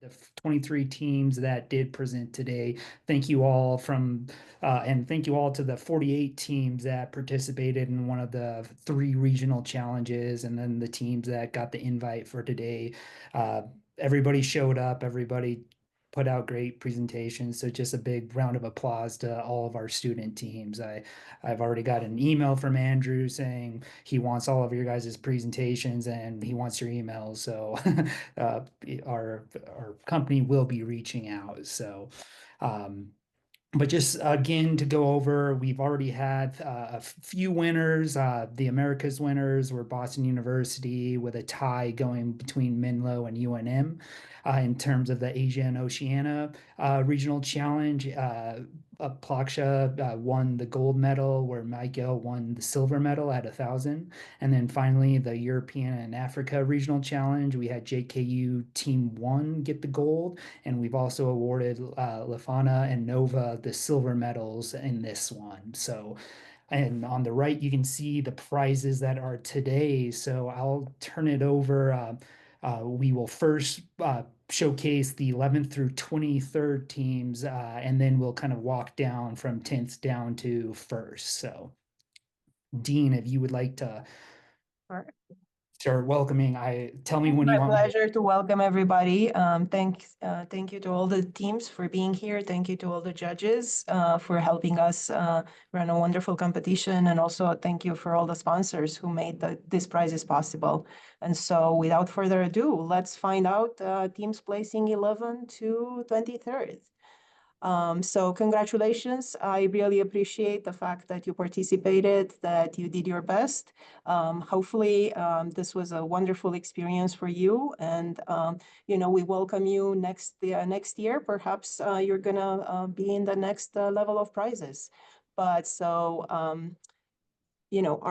the 23 teams that did present today. Thank you all and thank you all to the 48 teams that participated in one of the 3 regional challenges, and then the teams that got the invite for today. Uh, Everybody showed up, everybody put out great presentations. So just a big round of applause to all of our student teams. I've already got an email from Andrew saying he wants all of your guys' presentations and he wants your emails. So uh, our company will be reaching out. So but just again to go over, we've already had a few winners. The Americas winners were Boston University with a tie going between Menlo and UNM. In terms of the Asia and Oceania regional challenge, Plaksha won the gold medal, where Michael won the silver medal at 1,000. And then finally, the European and Africa regional challenge, we had JKU Team 1 get the gold, and we've also awarded Lafana and Nova the silver medals in this one. So, and on the right, you can see the prizes that are today. So I'll turn it over. We will first showcase the 11th through 23rd teams, and then we'll kind of walk down from 10th down to first. So, Dean, if you would like to start welcoming, tell me when you My want me to. pleasure to welcome everybody. Thank you to all the teams for being here. Thank you to all the judges for helping us run a wonderful competition. And also thank you for all the sponsors who made these prizes possible. And so without further ado, let's find out teams placing 11 to 23rd. So congratulations. I really appreciate the fact that you participated, that you did your best. Hopefully, this was a wonderful experience for you. And, we welcome you next year. Perhaps you're going to be in the next level of prizes. But so, are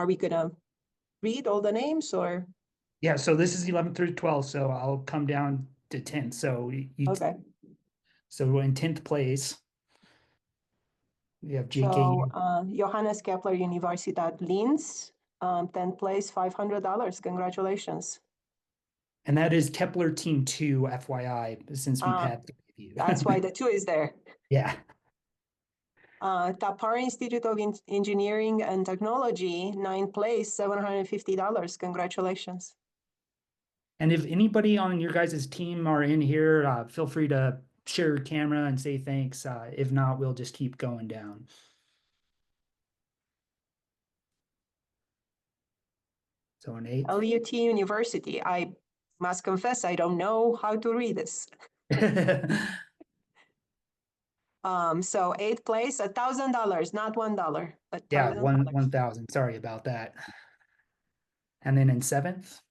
we going to read all the names or? Yeah, so this is 11 through 12, so I'll come down to 10. So Okay. So in 10th place, we have So JKU. Johannes Kepler Universität Linz, 10th place, $500. Congratulations. And that is Kepler Team 2, FYI, since we've had 3 of you. That's why the 2 is there. Yeah. Tapar Institute of Engineering and Technology, 9th place, $750. Congratulations. And if anybody on your guys' team are in here, feel free to share your camera and say thanks. If not, we'll just keep going down. So an 8th. LUT University. I must confess, I don't know how to read this. So 8th place, $1,000, not $1. Yeah, $1,000. 1,000. Sorry about that. And then in 7th.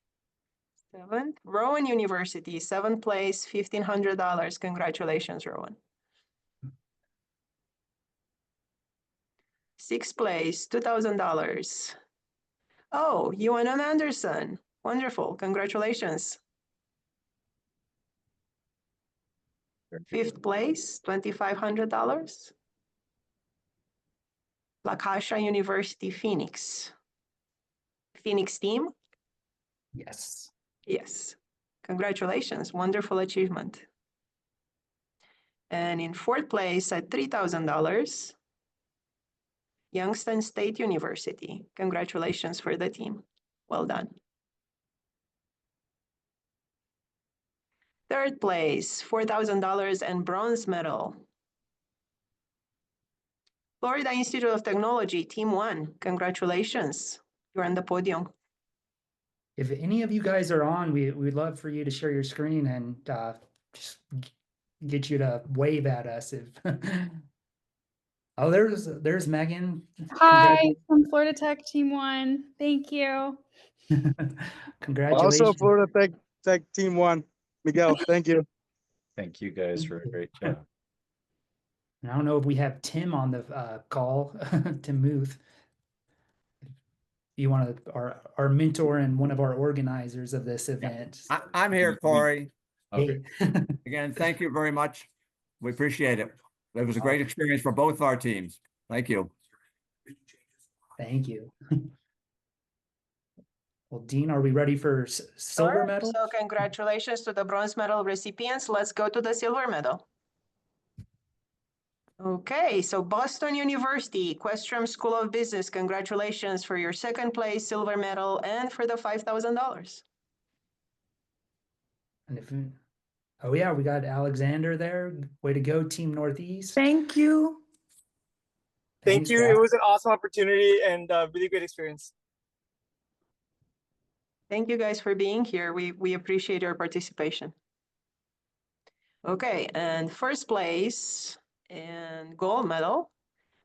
7th, Rowan University, 7th place, $1,500. Congratulations, Rowan. 6th place, $2,000. Oh, UNM Anderson. Wonderful. Congratulations. 5th place, $2,500. La Caixa University, Phoenix. Phoenix team? Yes. Yes. Congratulations. Wonderful achievement. And in 4th place at $3,000, Youngstown State University. Congratulations for the team. Well done. 3rd place, $4,000 and bronze medal. Florida Institute of Technology, Team 1. Congratulations. You're on the podium. If any of you guys are on, we'd love for you to share your screen and just get you to wave at us. If oh, there's Megan. Hi, from Florida Tech Team 1. Thank you. Congratulations. Also, Florida Tech Team 1. Miguel, thank you. Thank you guys for a great job. I don't know if we have Tim on the call, Tim Muth. You want to, our mentor and one of our organizers of this event. Yeah. I'm here, Corey. Okay. Again, thank you very much. We appreciate it. It was a great experience for both our teams. Thank you. Thank you. Well, Dean, are we ready for silver Sure. medal? So congratulations to the bronze medal recipients. Let's go to the silver medal. Okay, so Boston University, Questrom School of Business, congratulations for your second place silver medal and for the $5,000. And if oh yeah, we got Alexander there. Way to go, Team Northeast. Thank you. Thank Thanks, you. guys. It was an awesome opportunity and a really great experience. Thank you guys for being here. We appreciate your participation. Okay, and first place and gold medal,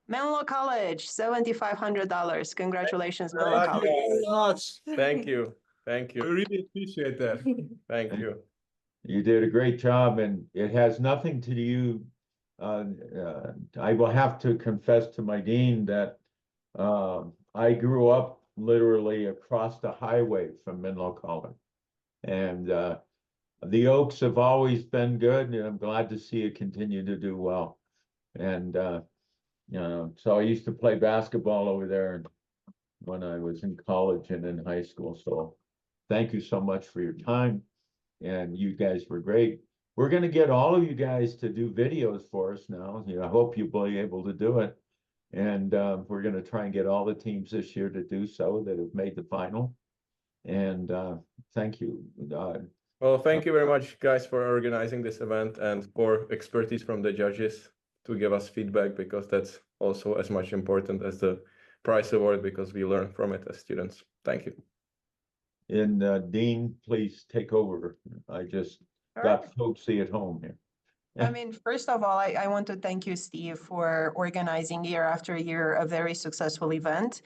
Menlo College, $7,500. Congratulations, Menlo Thank College. you very much. Thank you. Thank I you. really appreciate that. Thank you. You did a great job, and it has nothing to do. I will have to confess to my dean that I grew up literally across the highway from Menlo College, and the Oaks have always been good, and I'm glad to see it continue to do well. And so I used to play basketball over there when I was in college and in high school. So thank you so much for your time. And you guys were great. We're going to get all of you guys to do videos for us now. I hope you'll be able to do it. And we're going to try and get all the teams this year to do so that have made the final. And thank you. Well, thank you very much, guys, for organizing this event and for expertise from the judges to give us feedback, because that's also as much important as the prize award, because we learn from it as students. Thank you. And Dean, please take over. I just got folksy at home here. I mean, first of all, I want to thank you, Steve, for organizing year after year a very successful event,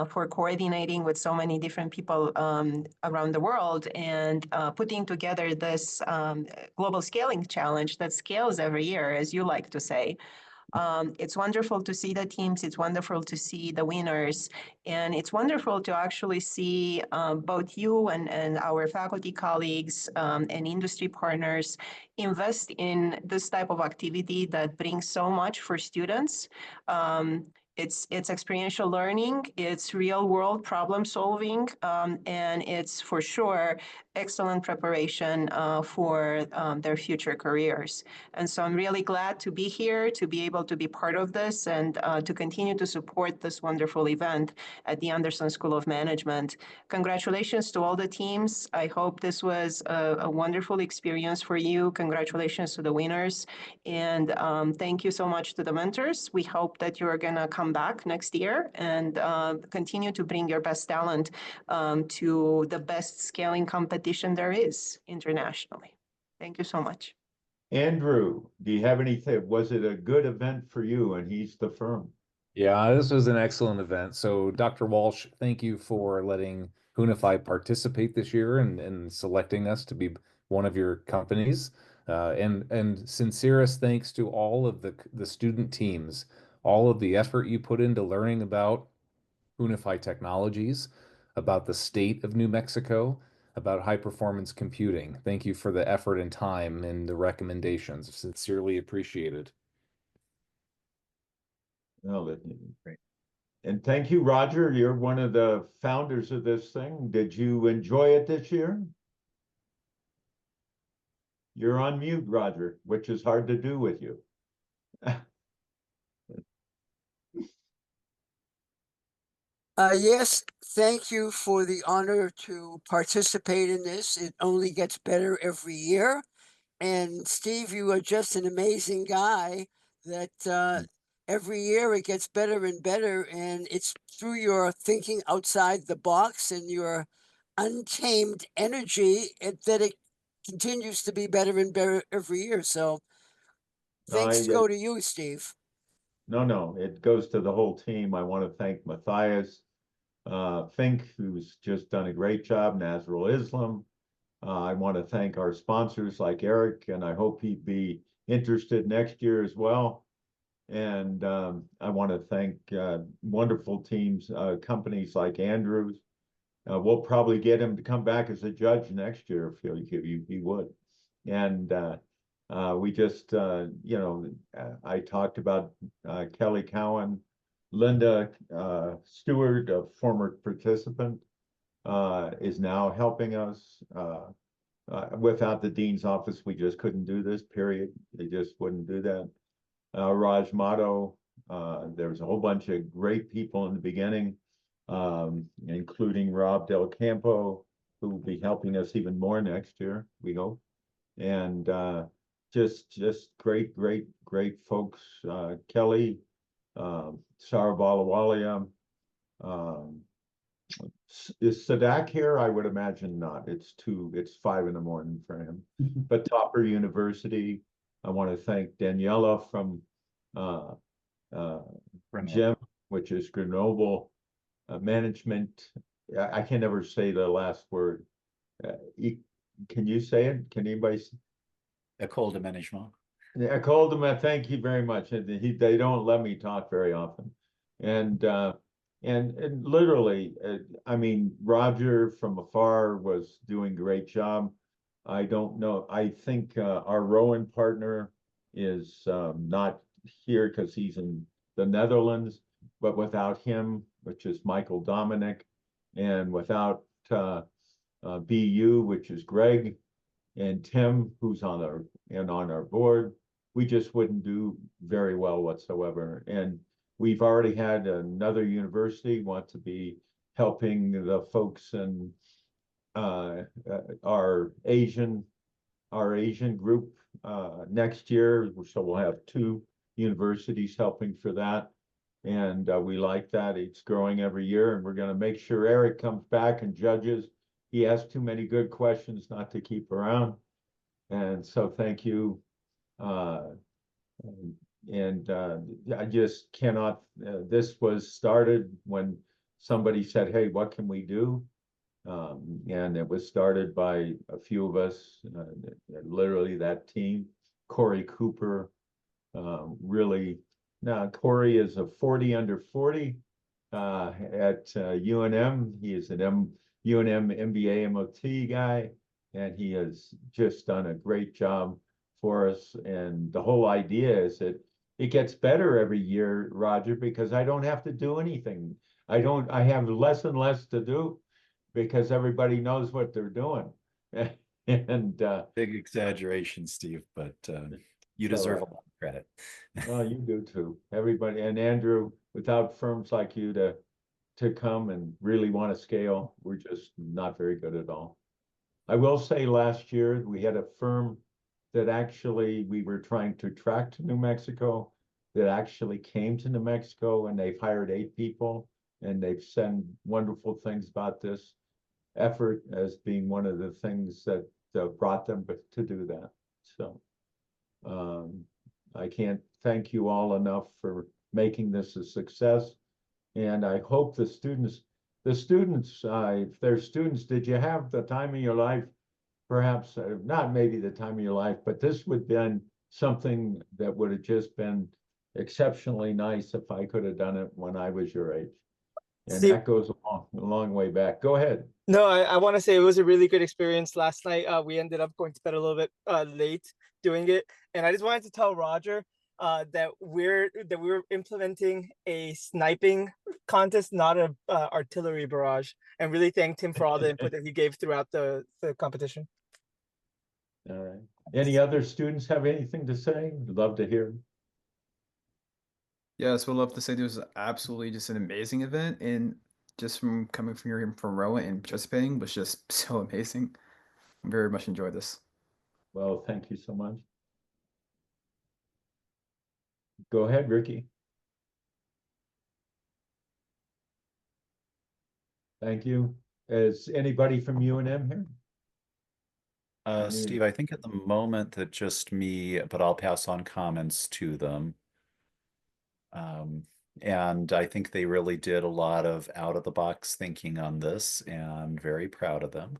for coordinating with so many different people around the world and putting together this global scaling challenge that scales every year, as you like to say. It's wonderful to see the teams. It's wonderful to see the winners. And it's wonderful to actually see both you and our faculty colleagues and industry partners invest in this type of activity that brings so much for students. It's experiential learning, it's real world problem solving, and it's for sure excellent preparation for their future careers. And so I'm really glad to be here, to be able to be part of this and to continue to support this wonderful event at the Anderson School of Management. Congratulations to all the teams. I hope this was a wonderful experience for you. Congratulations to the winners. And thank you so much to the mentors. We hope that you're going to come back next year and continue to bring your best talent to the best scaling competition there is internationally. Thank you so much. Andrew, do you have anything? Was it a good event for you? And he's the firm. Yeah, this was an excellent event. So, Dr. Walsh, thank you for letting Hunify participate this year and selecting us to be one of your companies. And sincerest thanks to all of the student teams, all of the effort you put into learning about Hunify technologies, about the state of New Mexico, about high performance computing. Thank you for the effort and time and the recommendations. Sincerely appreciated. No, great. And thank you, Roger. You're one of the founders of this thing. Did you enjoy it this year? You're on mute, Roger, which is hard to do with you. Yes, thank you for the honor to participate in this. It only gets better every year. And Steve, you are just an amazing guy that every year it gets better and better. And it's through your thinking outside the box and your untamed energy that it continues to be better and better every year. So thanks go to you, Steve. No, it goes to the whole team. I want to thank Matthias Fink, who's just done a great job, Nazrul Islam. I want to thank our sponsors like Eric, and I hope he'd be interested next year as well. And I want to thank wonderful teams, companies like Andrews. We'll probably get him to come back as a judge next year if he would. And we just, I talked about Kelly Cowan, Linda Stewart, a former participant, is now helping us. Without the dean's office, we just couldn't do this, period. They just wouldn't do that. Raj Mato, there was a whole bunch of great people in the beginning, including Rob Del Campo, who will be helping us even more next year, we hope. And just great folks. Kelly, Sarah Balawalia. Is Sadak here? I would imagine not. It's 5 in the morning for him. But Topper University, I want to thank Daniela from GEM, which is Grenoble Management. I can never say the last word. Can you say it? Can anybody? École de Management. Yeah, Coldman, thank you very much. They don't let me talk very often. And literally, I mean, Roger from afar was doing a great job. I don't know. I think our Rowan partner is not here because he's in the Netherlands, but without him, which is Michael Dominic, and without BU, which is Greg, and Tim, who's on our board, we just wouldn't do very well whatsoever. And we've already had another university want to be helping the folks in our Asian group next year. So we'll have 2 universities helping for that. And we like that. It's growing every year, and we're going to make sure Eric comes back and judges. He has too many good questions not to keep around. And so thank you. I just cannot, this was started when somebody said, hey, what can we do? And it was started by a few of us, literally that team. Corey Cooper, really, now Corey is a 40 under 40 at UNM. He is an UNM MBA MOT guy, and he has just done a great job for us. And the whole idea is that it gets better every year, Roger, because I don't have to do anything. I have less and less to do because everybody knows what they're doing. And big exaggeration, Steve, but you deserve a lot of credit. Well, you do too. Everybody, and Andrew, without firms like you to come and really want to scale, we're just not very good at all. I will say last year we had a firm that actually we were trying to attract to New Mexico that actually came to New Mexico, and they've hired 8 people, and they've said wonderful things about this effort as being one of the things that brought them to do that. So I can't thank you all enough for making this a success. And I hope the students, if they're students, did you have the time of your life? Perhaps not maybe the time of your life, but this would have been something that would have just been exceptionally nice if I could have done it when I was your age. And Steve, that goes a long way back. Go ahead. no, I want to say it was a really good experience last night. We ended up going to bed a little bit late doing it, and I just wanted to tell Roger that we're implementing a sniping contest, not a artillery barrage, and really thanked him for all the input that he gave throughout the competition. All right. Any other students have anything to say? Love to hear. Yes, we'd love to say this was absolutely just an amazing event, and just from coming from here from Rowan and participating was just so amazing. I very much enjoyed this. Well, thank you so much. Go ahead, Ricky. Thank you. Is anybody from UNM here? Steve, I think at the moment that just me, but I'll pass on comments to them. And I think they really did a lot of out-of-the-box thinking on this, and very proud of them.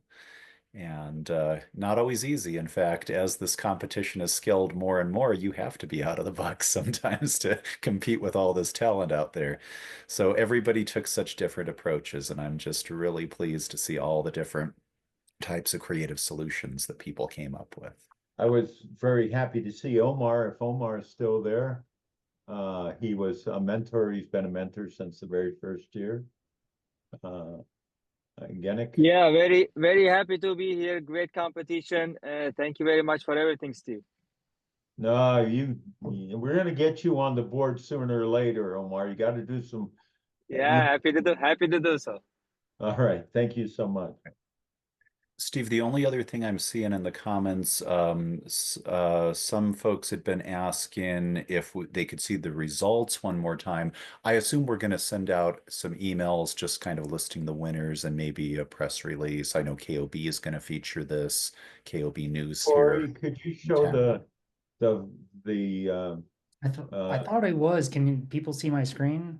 And not always easy. In fact, as this competition is scaled more and more, you have to be out of the box sometimes to compete with all this talent out there. So everybody took such different approaches, and I'm just really pleased to see all the different types of creative solutions that people came up with. I was very happy to see Omar, if Omar is still there. He was a mentor. He's been a mentor since the very first year. Genik? Yeah, very, very happy to be here. Great competition. Thank you very much for everything, Steve. No, we're gonna get you on the board sooner or later, Omar. You got to do some. Yeah, happy to do so. All right. Thank you so much. Steve, the only other thing I'm seeing in the comments, some folks had been asking if they could see the results one more time. I assume we're going to send out some emails just kind of listing the winners and maybe a press release. I know KOB is going to feature this, KOB News Corey, here. could you show the I thought I was. Can people see my screen?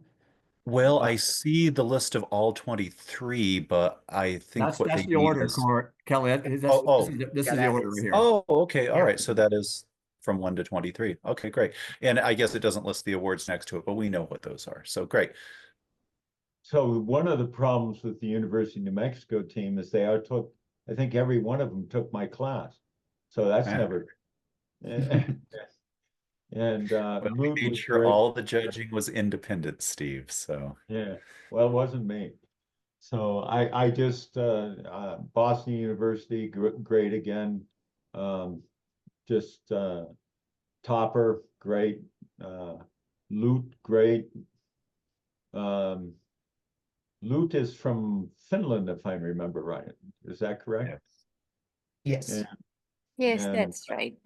Well, I see the list of all 23, but I think what That's they the need order, is Kelly. This is the order right here. Oh, okay. All Yeah. right. So that is from 1 to 23. Okay, great. And I guess it doesn't list the awards next to it, but we know what those are. So great. So one of the problems with the University of New Mexico team is I think every one of them took my class. So that's never. And Well, we Mood made was sure great. all the judging was independent, Steve. So Yeah, well, it wasn't me. So I just Boston University, great again. Just Topper, great. Loot, great. Loot is from Finland, if I remember right. Is that correct? Yes. Yes, And that's right.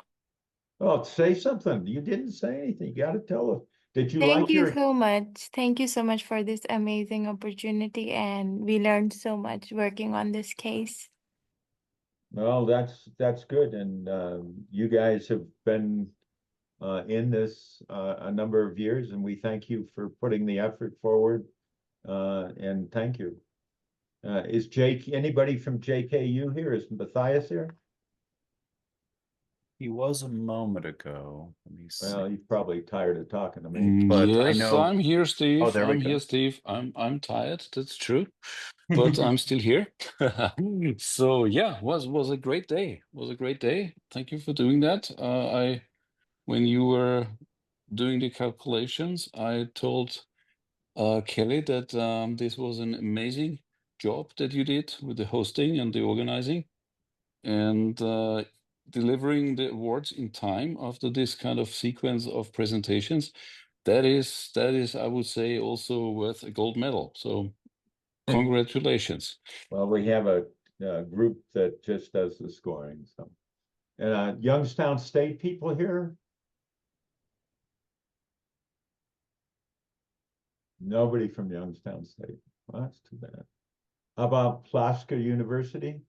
oh, say something. You didn't say anything. You got to tell us. Did you Thank like you your? so much. Thank you so much for this amazing opportunity, and we learned so much working on this case. Well, that's good, and you guys have been in this a number of years, and we thank you for putting the effort forward. And thank you. Is anybody from JKU here? Is Matthias here? he was a moment ago. Let me see. Well, he's probably tired of talking to me. But I Yes, know. I'm here, Steve. Oh, there we I'm go. here, Steve. I'm tired. That's true, but I'm still here. So yeah, was a great day. Was a great day. Thank you for doing that. When you were doing the calculations, I told Kelly that this was an amazing job that you did with the hosting and the organizing, and delivering the awards in time after this kind of sequence of presentations. That is, I would say, also worth a gold medal. So congratulations. Well, we have a group that just does the scoring. So, and Youngstown State people here? Nobody from Youngstown State. Well, that's too bad. How about Plaska University?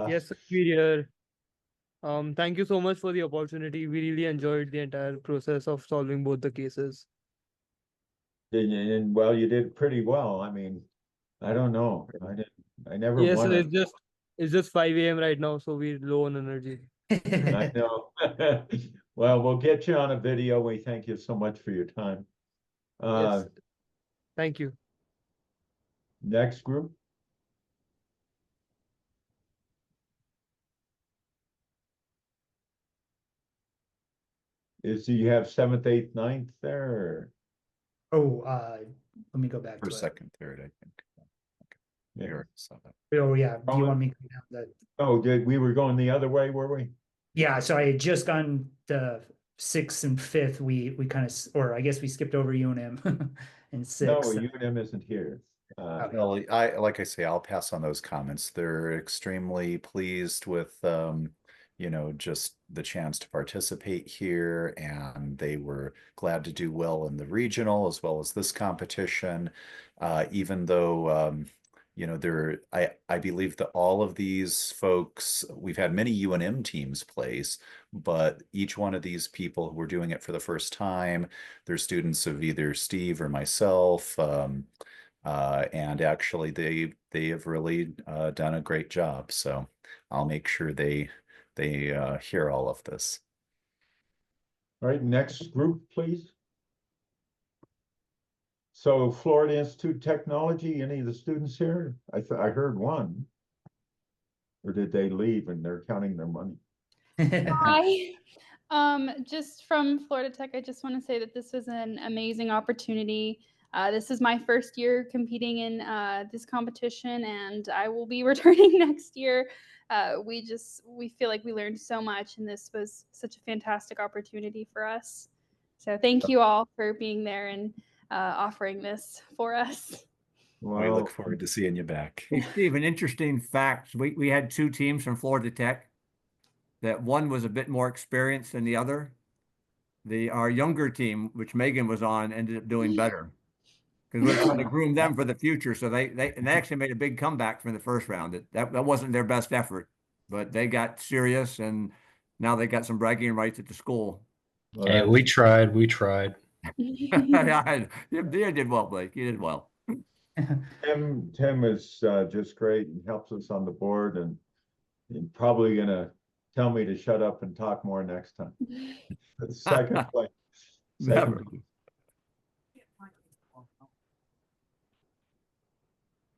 Yes, sir, we're here. Thank you so much for the opportunity. We really enjoyed the entire process of solving both the cases. And well, you did pretty well. I mean, I don't know. I never Yes, won sir, it. it's just 5 a.m. right now, so we're low on energy. I know. Well, we'll get you on a video. We thank you so much for your time. Yes. Thank you. Next group. You have 7th, 8th, 9th there? Or? Oh, let me go back For to second, third, I think. Okay. Yeah. We already saw that. Oh yeah. Do you want me to go down that? Oh, we were going the other way, were we? Yeah, so I had just gone to 6th and 5th. We kind of, or I guess we skipped over UNM and 6th. No, UNM isn't here. Well, like I say, I'll pass on those comments. They're extremely pleased with just the chance to participate here, and they were glad to do well in the regional as well as this competition. Even though I believe that all of these folks, we've had many UNM teams place, but each one of these people who were doing it for the first time, they're students of either Steve or myself. And actually they have really done a great job. So I'll make sure they hear all of this. All right, next group, please. So Florida Institute of Technology, any of the students here? I heard one. Or did they leave and they're counting their money? Hi. Just from Florida Tech, I just want to say that this was an amazing opportunity. This is my first year competing in this competition, and I will be returning next year. We feel like we learned so much, and this was such a fantastic opportunity for us. So thank you all for being there and offering this for us. We look forward to seeing you back. Hey, Steve, an interesting fact. We had two teams from Florida Tech that one was a bit more experienced than the other. Our younger team, which Megan was on, ended up doing better because we're trying to groom them for the future. So they actually made a big comeback from the first round. That wasn't their best effort, but they got serious and now they got some bragging rights at the school. Well, Hey, we tried. We tried. Yeah, you did well, Blake. You did well. Tim is just great and helps us on the board, and he's probably gonna tell me to shut up and talk more next time. Second place. Never.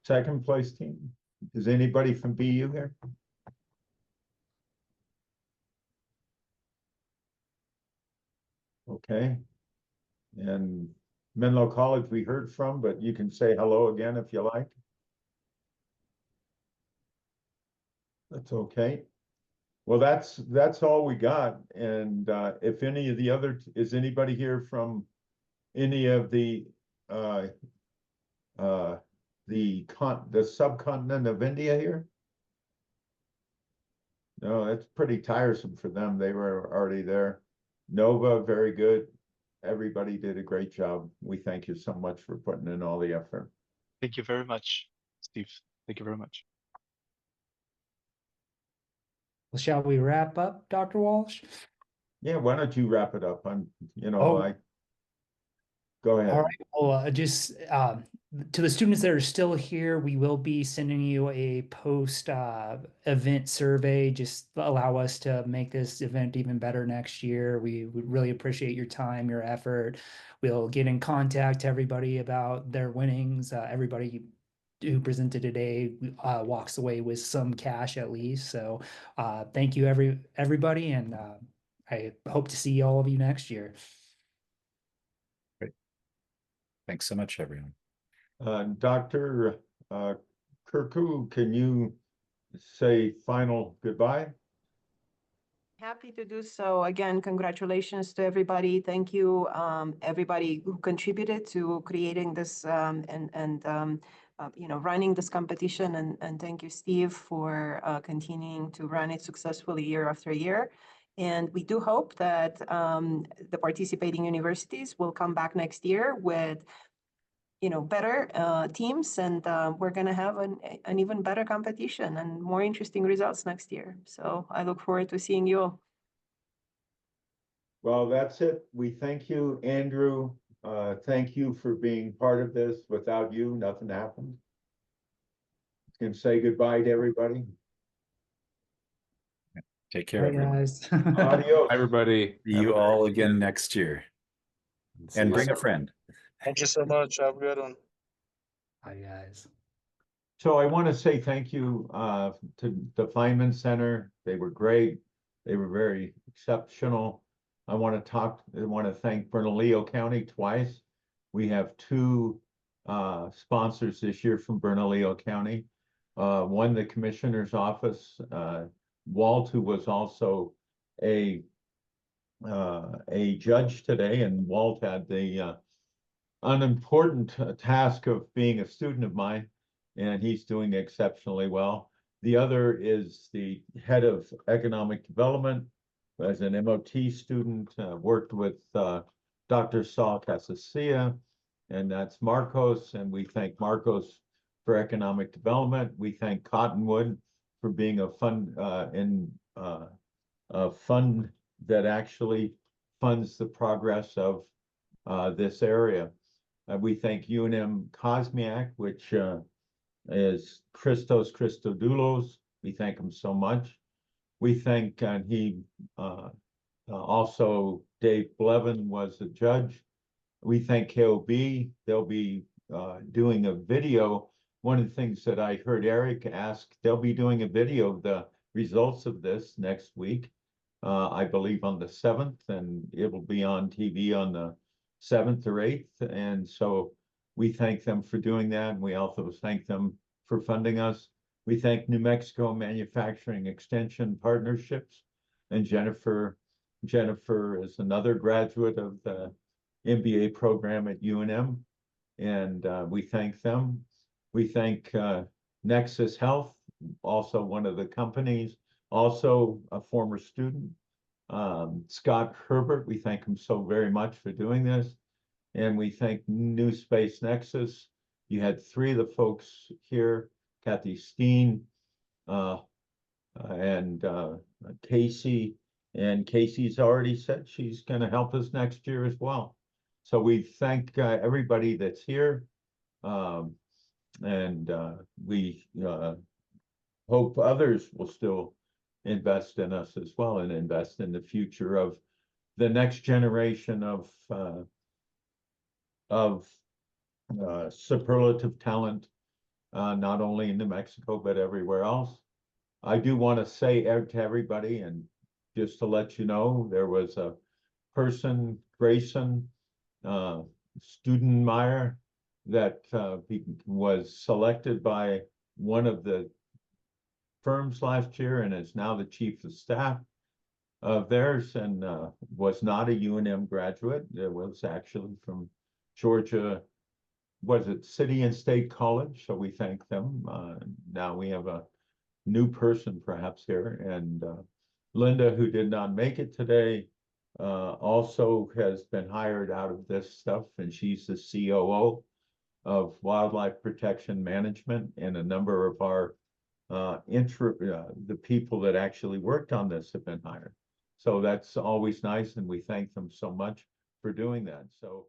Second place team. Is anybody from BU here? Okay. And Menlo College we heard from, but you can say hello again if you like. That's okay. Well, that's all we got. And if any of the other, is anybody here from any of the subcontinent of India here? No, it's pretty tiresome for them. They were already there. Nova, very good. Everybody did a great job. We thank you so much for putting in all the effort. Thank you very much, Steve. Thank you very much. Well, shall we wrap up, Dr. Walsh? Yeah, why don't you wrap it up? Oh. Go ahead. All right. Well, just to the students that are still here, we will be sending you a post event survey. Just allow us to make this event even better next year. We would really appreciate your time, your effort. We'll get in contact to everybody about their winnings. Everybody who presented today walks away with some cash at least. So thank you everybody, and I hope to see all of you next year. Thanks so much, everyone. Dr. Kirku, can you say final goodbye? Happy to do so. Again, congratulations to everybody. Thank you, everybody who contributed to creating this running this competition. And thank you, Steve, for continuing to run it successfully year after year. And we do hope that the participating universities will come back next year with better teams, and we're going to have an even better competition and more interesting results next year. So I look forward to seeing you all. Well, that's it. We thank you, Andrew. Thank you for being part of this. Without you, nothing happened. You can say goodbye to everybody. Take care, Bye, everyone. guys. Adios. Everybody. See you all again next year. And bring a friend. Thank you so much. Have a good one. Bye, guys. So I want to say thank you to the Feynman Center. They were great. They were very exceptional. I want to thank Bernalillo County twice. We have two sponsors this year from Bernalillo County. One, the commissioner's office. Walt, who was also a judge today, and Walt had the unimportant task of being a student of mine, and he's doing exceptionally well. The other is the head of economic development, as an MOT student, worked with Dr. Saul Casasilla, and that's Marcos, and we thank Marcos for economic development. We thank Cottonwood for being a fund that actually funds the progress of this area. We thank UNM Cosmiac, which is Christos Christodoulos. We thank him so much. We thank, also Dave Blevin was a judge. We thank KOB. They'll be doing a video. One of the things that I heard Eric ask, they'll be doing a video of the results of this next week, I believe on the 7th, and it will be on TV on the 7th or 8th. And so We thank them for doing that, and we also thank them for funding us. We thank New Mexico Manufacturing Extension Partnerships, and Jennifer is another graduate of the MBA program at UNM, and we thank them. We thank Nexus Health, also one of the companies, also a former student. Scott Herbert, we thank him so very much for doing this. And we thank New Space Nexus. You had three of the folks here, Kathy Steen, and Casey. And Casey's already said she's going to help us next year as well. So we thank everybody that's here. And we hope others will still invest in us as well, and invest in the future of the next generation of superlative talent, not only in New Mexico, but everywhere else. I do want to say to everybody, and just to let you know, there was a person, Grayson Studenmeyer, that was selected by one of the firms last year and is now the chief of staff of theirs, and was not a UNM graduate. It was actually from Georgia, was it City and State College? So we thank them. Now we have a new person perhaps here, and Linda, who did not make it today, also has been hired out of this stuff, and she's the COO of Wildlife Protection Management, and a number of our the people that actually worked on this have been hired. So that's always nice, and we thank them so much for doing that. So